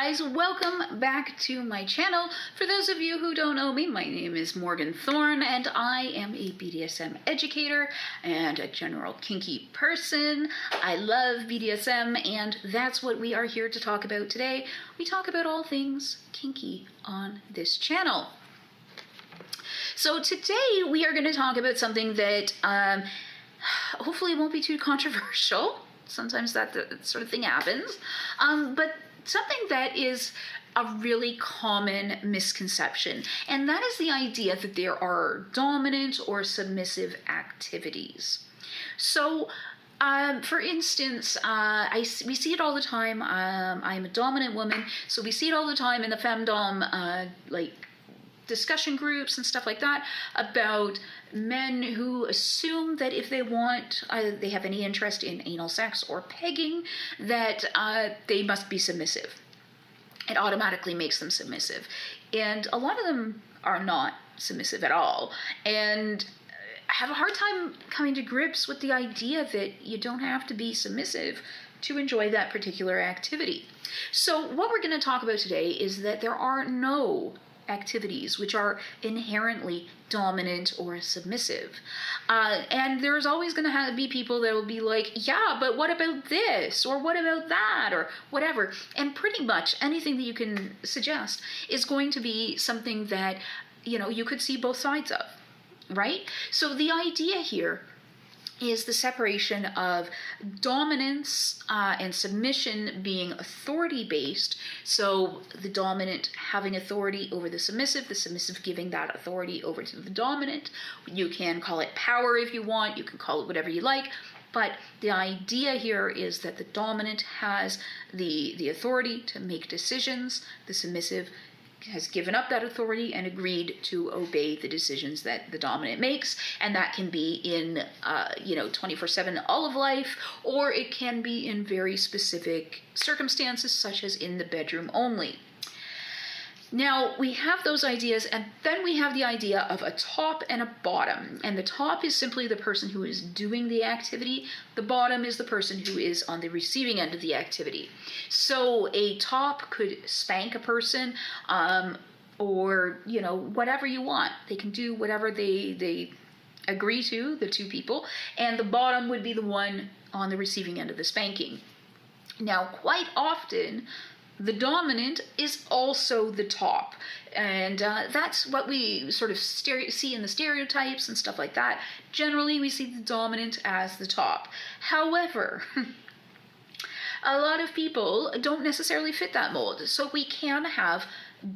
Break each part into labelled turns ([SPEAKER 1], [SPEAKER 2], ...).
[SPEAKER 1] guys, welcome back to my channel. For those of you who don't know me, my name is Morgan Thorne and I am a BDSM educator and a general kinky person. I love BDSM and that's what we are here to talk about today. We talk about all things kinky on this channel. So today we are going to talk about something that hopefully won't be too controversial. Sometimes that sort of thing happens, but something that is a really common misconception, and that is the idea that there are dominant or submissive activities. So, for instance, we see it all the time. I'm a dominant woman, so we see it all the time in the femdom, discussion groups and stuff like that about men who assume that if they want, they have any interest in anal sex or pegging, that they must be submissive. It automatically makes them submissive. And a lot of them are not submissive at all. And have a hard time coming to grips with the idea that you don't have to be submissive to enjoy that particular activity. So what we're going to talk about today is that there are no activities which are inherently dominant or submissive. And there's always going to be people that will be like, yeah, but what about this? Or what about that? Or whatever. And pretty much anything that you can suggest is going to be something that, you could see both sides of, right? So the idea here is the separation of dominance and submission being authority-based. So the dominant having authority over the submissive giving that authority over to the dominant. You can call it power if you want, you can call it whatever you like, but the idea here is that the dominant has the authority to make decisions, the submissive has given up that authority and agreed to obey the decisions that the dominant makes, and that can be in 24/7 all of life, or it can be in very specific circumstances such as in the bedroom only. Now we have those ideas, and then we have the idea of a top and a bottom, and the top is simply the person who is doing the activity. The bottom is the person who is on the receiving end of the activity. So a top could spank a person, or whatever you want. They can do whatever they agree to, the two people, and the bottom would be the one on the receiving end of the spanking. Now quite often the dominant is also the top, and that's what we sort of see in the stereotypes and stuff like that. Generally, we see the dominant as the top. However, a lot of people don't necessarily fit that mold, so we can have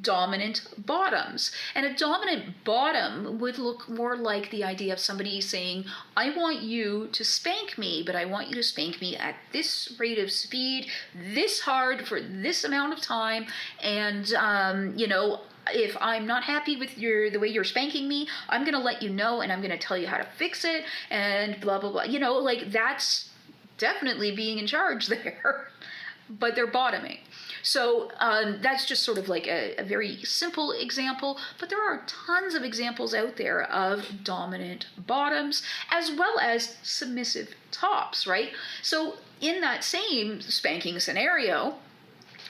[SPEAKER 1] dominant bottoms. And a dominant bottom would look more like the idea of somebody saying, I want you to spank me, but I want you to spank me at this rate of speed, this hard for this amount of time, and if I'm not happy with the way you're spanking me, I'm going to let you know, and I'm going to tell you how to fix it, and blah, blah, blah. That's definitely being in charge there, but they're bottoming. So that's just sort of like a very simple example, but there are tons of examples out there of dominant bottoms as well as submissive tops, right? So in that same spanking scenario,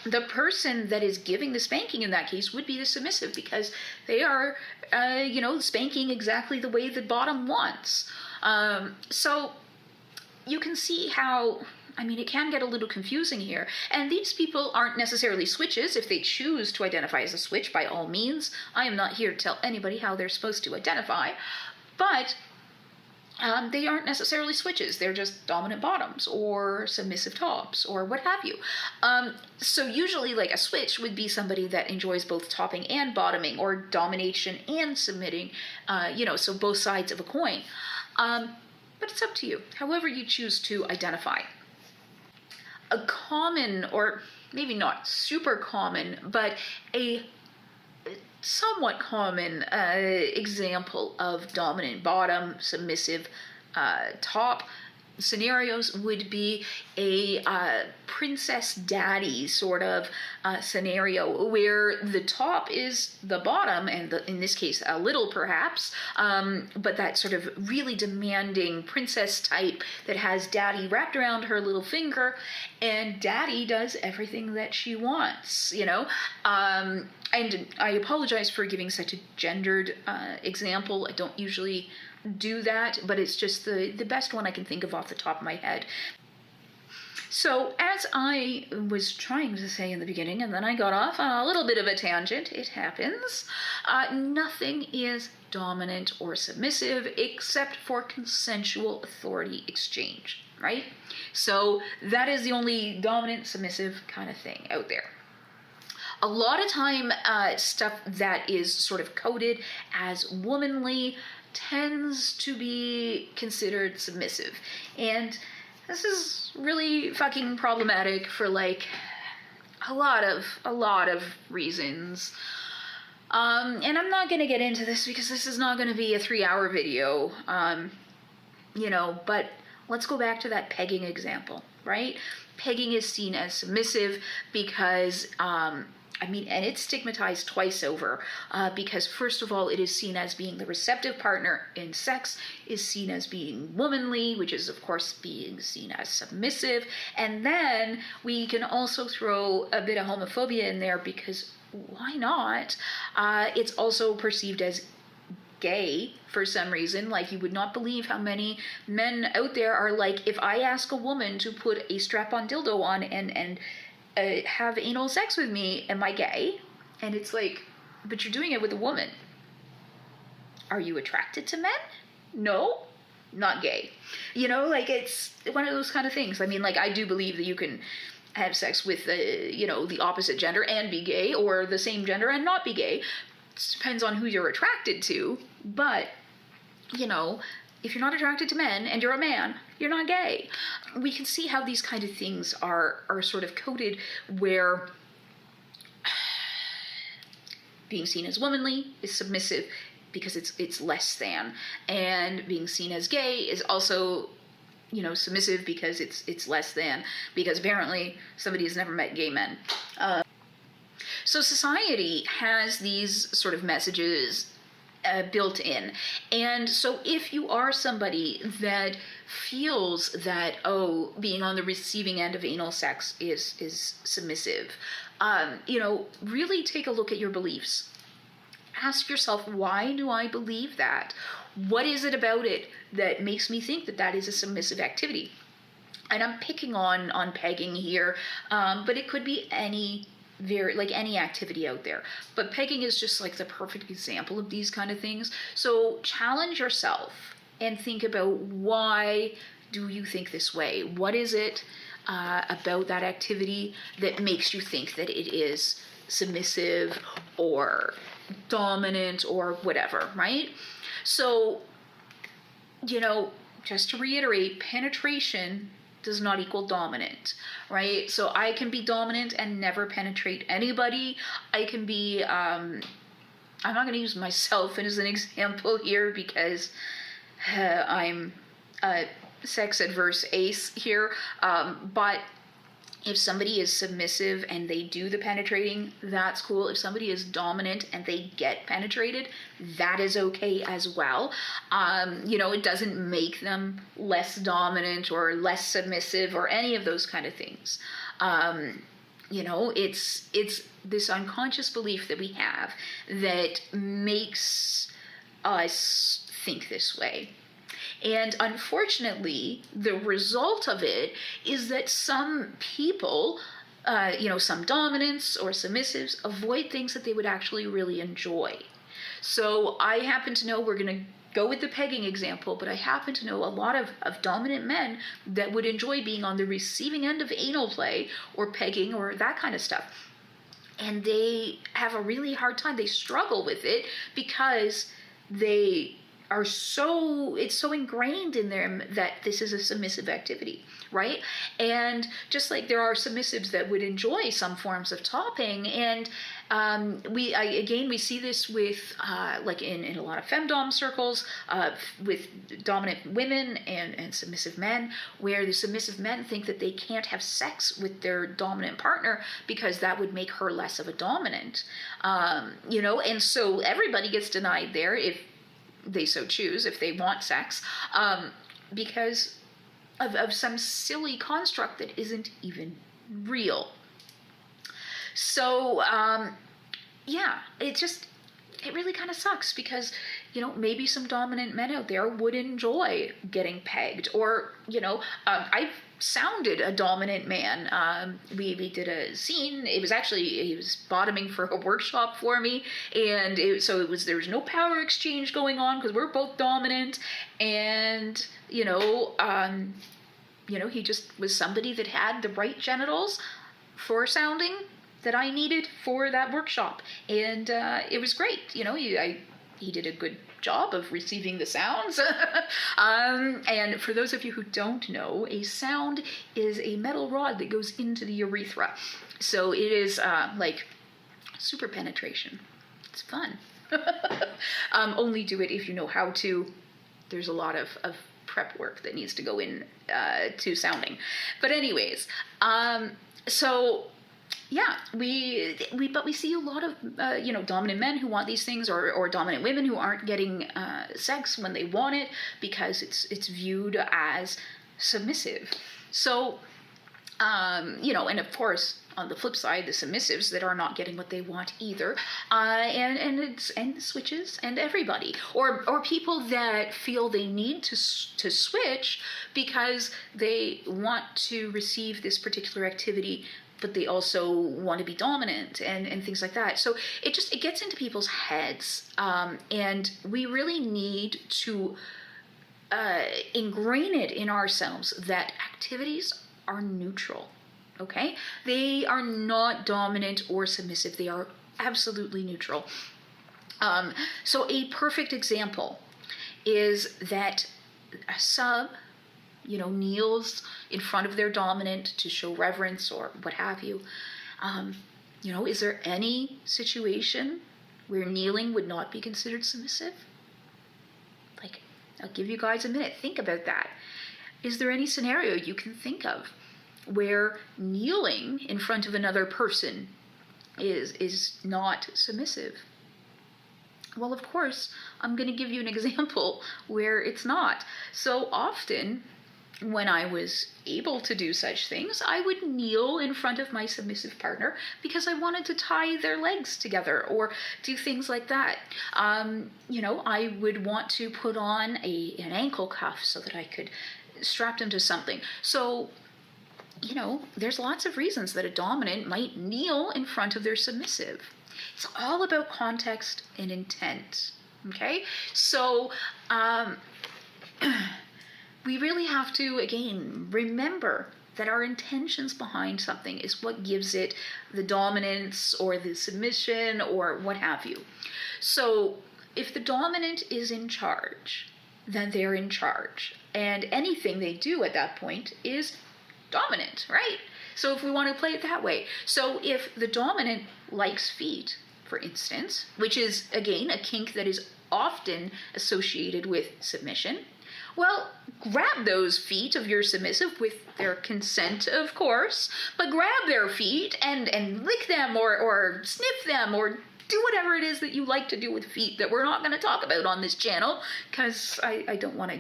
[SPEAKER 1] the person that is giving the spanking in that case would be the submissive, because they are, spanking exactly the way the bottom wants. So you can see how, it can get a little confusing here. And these people aren't necessarily switches. If they choose to identify as a switch, by all means, I am not here to tell anybody how they're supposed to identify, but they aren't necessarily switches. They're just dominant bottoms or submissive tops or what have you. So usually a switch would be somebody that enjoys both topping and bottoming, or domination and submitting, so both sides of a coin. But it's up to you, however you choose to identify. A common, or maybe not super common, but a somewhat common example of dominant bottom, submissive top scenarios would be a princess daddy sort of scenario where the top is the bottom, and in this case a little perhaps, but that sort of really demanding princess type that has daddy wrapped around her little finger, and daddy does everything that she wants, you know. And I apologize for giving such a gendered example. I don't usually do that, but it's just the best one I can think of off the top of my head. So as I was trying to say in the beginning, and then I got off on a little bit of a tangent, it happens, nothing is dominant or submissive except for consensual authority exchange, right? So that is the only dominant, submissive kind of thing out there. A lot of time, stuff that is sort of coded as womanly tends to be considered submissive. And this is really fucking problematic for like a lot of reasons. And I'm not gonna get into this because this is not gonna be a 3-hour video, you know, but let's go back to that pegging example, right? Pegging is seen as submissive because, and it's stigmatized twice over, because first of all, it is seen as being the receptive partner in sex, is seen as being womanly, which is of course being seen as submissive, and then we can also throw a bit of homophobia in there because why not? It's also perceived as gay for some reason. Like, you would not believe how many men out there are like, if I ask a woman to put a strap-on dildo on and have anal sex with me, am I gay? And it's like, but you're doing it with a woman. Are you attracted to men? No, not gay. You know, like, it's one of those kind of things. I mean, like, I do believe that you can have sex with the opposite gender and be gay, or the same gender and not be gay. It depends on who you're attracted to. But, you know, if you're not attracted to men and you're a man, you're not gay. We can see how these kind of things are sort of coded, where being seen as womanly is submissive because it's less than, and being seen as gay is also, you know, submissive because it's less than, because apparently somebody has never met gay men. So society has these sort of messages built in. And so if you are somebody that feels that, oh, being on the receiving end of anal sex is submissive, you know, really take a look at your beliefs. Ask yourself, why do I believe that? What is it about it that makes me think that that is a submissive activity? And I'm picking on pegging here, but it could be any activity out there. But pegging is just like the perfect example of these kind of things. So challenge yourself and think about, why do you think this way? What is it about that activity that makes you think that it is submissive or dominant or whatever, right? So, you know, just to reiterate, penetration does not equal dominant, right? So I can be dominant and never penetrate anybody. I can be, I'm not going to use myself as an example here because I'm a sex adverse ace here, but if somebody is submissive and they do the penetrating, that's cool. If somebody is dominant and they get penetrated, that is okay as well. You know, it doesn't make them less dominant or less submissive or any of those kind of things. You know, it's this unconscious belief that we have that makes us think this way. And unfortunately, the result of it is that some people, some dominants or submissives, avoid things that they would actually really enjoy. So I happen to know, we're going to go with the pegging example, but I happen to know a lot of dominant men that would enjoy being on the receiving end of anal play or pegging or that kind of stuff. And they have a really hard time. They struggle with it because they are so, it's so ingrained in them that this is a submissive activity, right? And just like there are submissives that would enjoy some forms of topping, and we see this with like in a lot of femdom circles, with dominant women and submissive men, where the submissive men think that they can't have sex with their dominant partner because that would make her less of a dominant, and so everybody gets denied there if they so choose, if they want sex, because of some silly construct that isn't even real. So, it really kind of sucks because, maybe some dominant men out there would enjoy getting pegged, or, I've sounded a dominant man. We did a scene. It was actually, he was bottoming for a workshop for me, and there was no power exchange going on because we're both dominant, and, he just was somebody that had the right genitals for sounding that I needed for that workshop, and it was great. He did a good job of receiving the sounds. And for those of you who don't know, a sound is a metal rod that goes into the urethra. So it is like super penetration. It's fun. Only do it if you know how to. There's a lot of prep work that needs to go in to sounding. But anyways, yeah, we see a lot of dominant men who want these things, or dominant women who aren't getting sex when they want it because it's viewed as submissive. So and of course on the flip side, the submissives that are not getting what they want either, and the switches and everybody, or people that feel they need to switch because they want to receive this particular activity, but they also want to be dominant and things like that. So it gets into people's heads, and we really need to ingrain it in ourselves that activities are neutral. Okay? They are not dominant or submissive. They are absolutely neutral. So a perfect example is that a sub, kneels in front of their dominant to show reverence or what have you. Is there any situation where kneeling would not be considered submissive? Like, I'll give you guys a minute. Think about that. Is there any scenario you can think of where kneeling in front of another person is not submissive? Well, of course, I'm going to give you an example where it's not. So often, when I was able to do such things, I would kneel in front of my submissive partner because I wanted to tie their legs together or do things like that. I would want to put on an ankle cuff so that I could strap them to something. So, there's lots of reasons that a dominant might kneel in front of their submissive. It's all about context and intent, okay? So, we really have to, again, remember that our intentions behind something is what gives it the dominance or the submission or what have you. So, if the dominant is in charge, then they're in charge. And anything they do at that point is dominant, right? So if we want to play it that way. So if the dominant likes feet, for instance, which is, again, a kink that is often associated with submission, well, grab those feet of your submissive with their consent, of course, but grab their feet and lick them or sniff them or do whatever it is that you like to do with feet that we're not going to talk about on this channel because I don't want to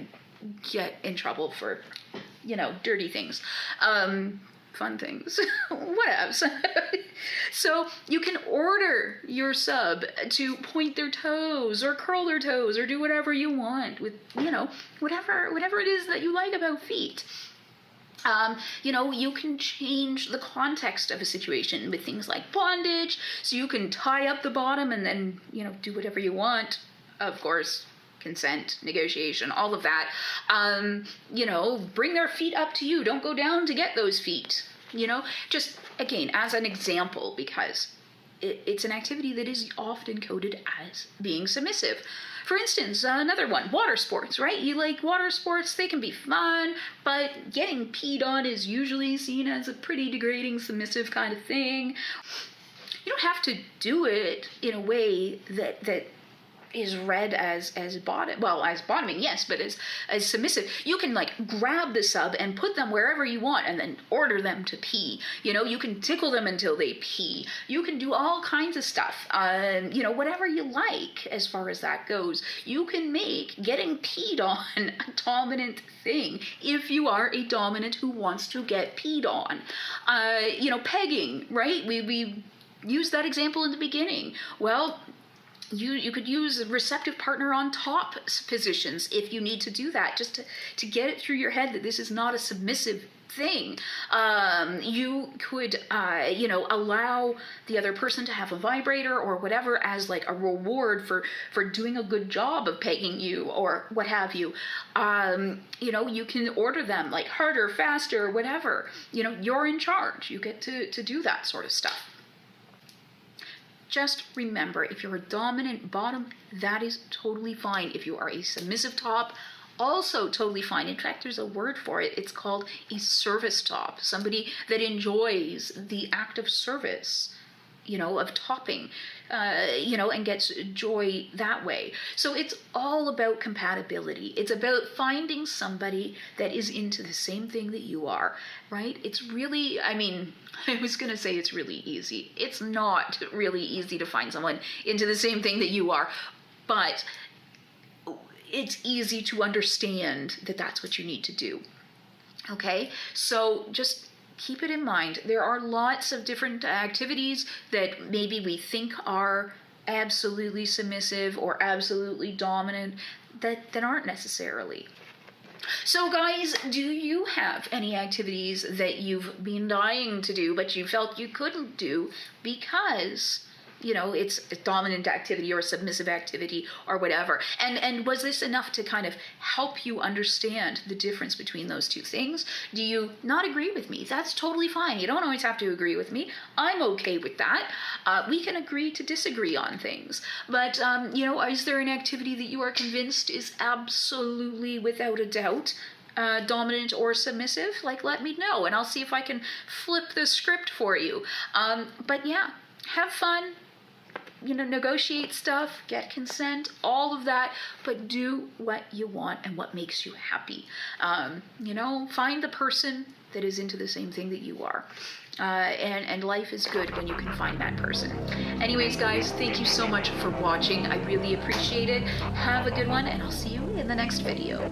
[SPEAKER 1] get in trouble for, dirty things. Fun things. Whatevs. So you can order your sub to point their toes or curl their toes or do whatever you want with, whatever it is that you like about feet. You can change the context of a situation with things like bondage. So you can tie up the bottom and then, do whatever you want. Of course, consent, negotiation, all of that. Bring their feet up to you. Don't go down to get those feet. Just, again, as an example, because it's an activity that is often coded as being submissive. For instance, another one, water sports, right? You like water sports, they can be fun, but getting peed on is usually seen as a pretty degrading, submissive kind of thing. You don't have to do it in a way that is read as bottoming, yes, but as submissive. You can like grab the sub and put them wherever you want and then order them to pee. You can tickle them until they pee. You can do all kinds of stuff, whatever you like as far as that goes. You can make getting peed on a dominant thing if you are a dominant who wants to get peed on. Pegging, right? We used that example in the beginning. Well, you could use a receptive partner on top positions if you need to do that, just to get it through your head that this is not a submissive thing. You could, allow the other person to have a vibrator or whatever as like a reward for doing a good job of pegging you or what have you. You can order them like harder, faster, whatever. You're in charge. You get to do that sort of stuff. Just remember, if you're a dominant bottom, that is totally fine. If you are a submissive top, also totally fine. In fact, there's a word for it. It's called a service top. Somebody that enjoys the act of service, of topping, and gets joy that way. So it's all about compatibility. It's about finding somebody that is into the same thing that you are, right? It's really, I was going to say it's really easy. It's not really easy to find someone into the same thing that you are, but it's easy to understand that that's what you need to do. Okay? So just keep it in mind. There are lots of different activities that maybe we think are absolutely submissive or absolutely dominant that aren't necessarily. So guys, do you have any activities that you've been dying to do but you felt you couldn't do because it's a dominant activity or a submissive activity or whatever? And was this enough to kind of help you understand the difference between those two things? Do you not agree with me? That's totally fine. You don't always have to agree with me. I'm okay with that. We can agree to disagree on things. But, is there an activity that you are convinced is absolutely, without a doubt, dominant or submissive? Let me know, and I'll see if I can flip the script for you. But yeah, have fun. Negotiate stuff, get consent, all of that, but do what you want and what makes you happy. Find the person that is into the same thing that you are. And life is good when you can find that person. Anyways, guys, thank you so much for watching. I really appreciate it. Have a good one, and I'll see you in the next video.